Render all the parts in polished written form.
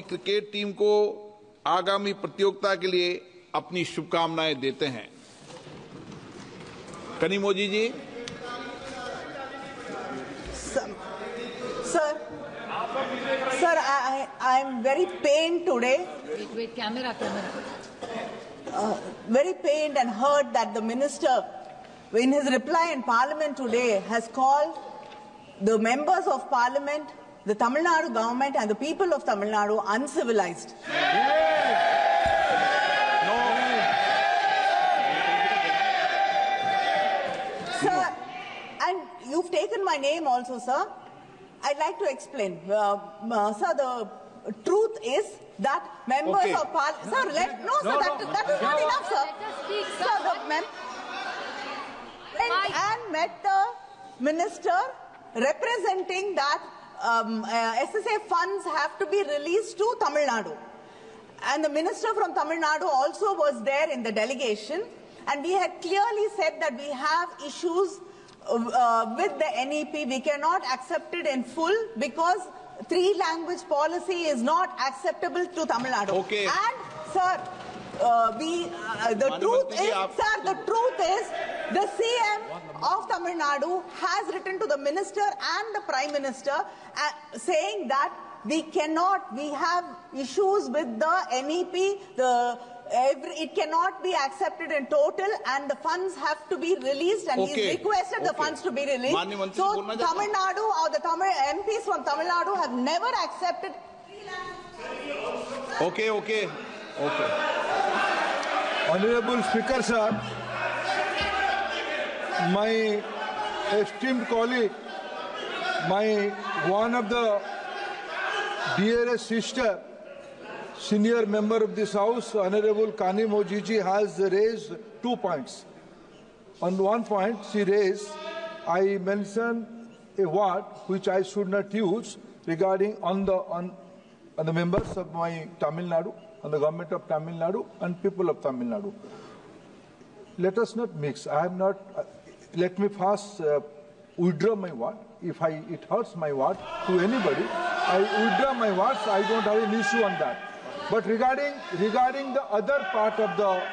Cricket team को आगामी प्रतियोगिता के लिए अपनी शुभकामनाएं देते हैं। कनिमोझी जी। Sir, I am very pained today. Wait, camera. Very pained and hurt that the minister, in his reply in Parliament today, has called the members of Parliament, the Tamil Nadu government and the people of Tamil Nadu uncivilized. Sir, and you've taken my name also, sir. I'd like to explain. Sir, the truth is that members of Parliament... Sir, that is not enough, sir. Let us speak, sir. Sir, the and met the minister representing that SSA funds have to be released to Tamil Nadu. And the minister from Tamil Nadu also was there in the delegation. And we had clearly said that we have issues with the NEP. We cannot accept it in full because three-language policy is not acceptable to Tamil Nadu. Okay. And, sir, the truth is, the CM of Tamil Nadu has written to the minister and the Prime Minister saying that we have issues with the NEP, it cannot be accepted in total and the funds have to be released and he's requested the funds to be released. So Tamil Nadu or the Tamil MPs from Tamil Nadu have never accepted. Okay. Honorable Speaker, sir, my esteemed colleague, one of the dearest sister, senior member of this House, Honorable Kanimozhi has raised 2 points. On one point, she raised, I mentioned a word which I should not use regarding on the members of my Tamil Nadu, on the government of Tamil Nadu and people of Tamil Nadu. Let us not mix. I am not. Let me first withdraw my word. If it hurts my word to anybody, I withdraw my words. I don't have an issue on that. But regarding the other part of the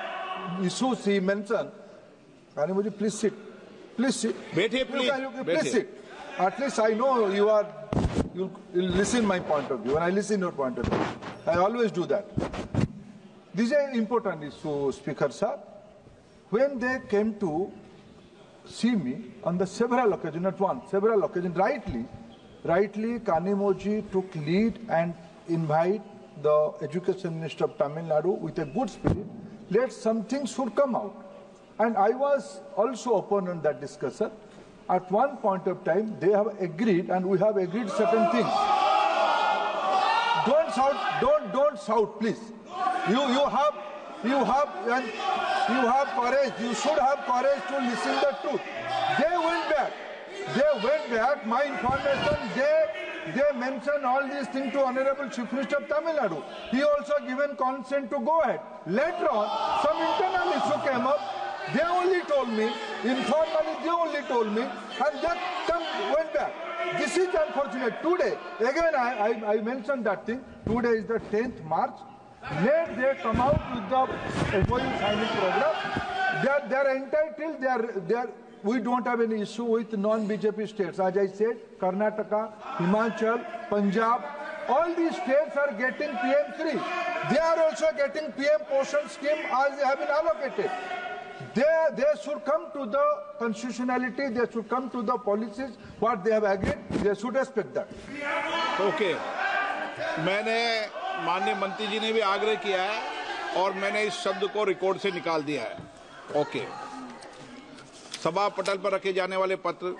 issues he mentioned, Kanimozhi, please sit. Please sit. Wait here, please. Please sit. At least I know you'll listen my point of view. When I listen your point of view, I always do that. This is an important issue, Speaker sir. When they came to see me on the several occasions, not one, several occasions, rightly, Kanimozhi took lead and invite the Education Minister of Tamil Nadu with a good spirit. Let something should come out. And I was also open on that discussion. At one point of time, they have agreed, and we have agreed certain things. Don't shout, please. You have courage. You should have courage to listen the truth. They went back. My information, they mentioned all these things to Honorable Chief Minister of Tamil Nadu. He also given consent to go ahead. Later on, some internal issue came up. They only told me, informally and they went back. This is unfortunate. Today, again I mentioned that thing. Today is the 10th March. Let they come out with the MOU signing program. They are entitled. We don't have any issue with non-BJP states. As I said, Karnataka, Himachal, Punjab, all these states are getting PM3. They are also getting PM Poshan scheme as they have been allocated. They should come to the constitutionality, they should come to the policies, what they have agreed, they should respect that. Okay. मैंने माननीय मंत्री जी ने भी आग्रह किया है और मैंने इस शब्द को रिकॉर्ड से निकाल दिया है। ओके। सभा पटल पर रखे जाने वाले पत्र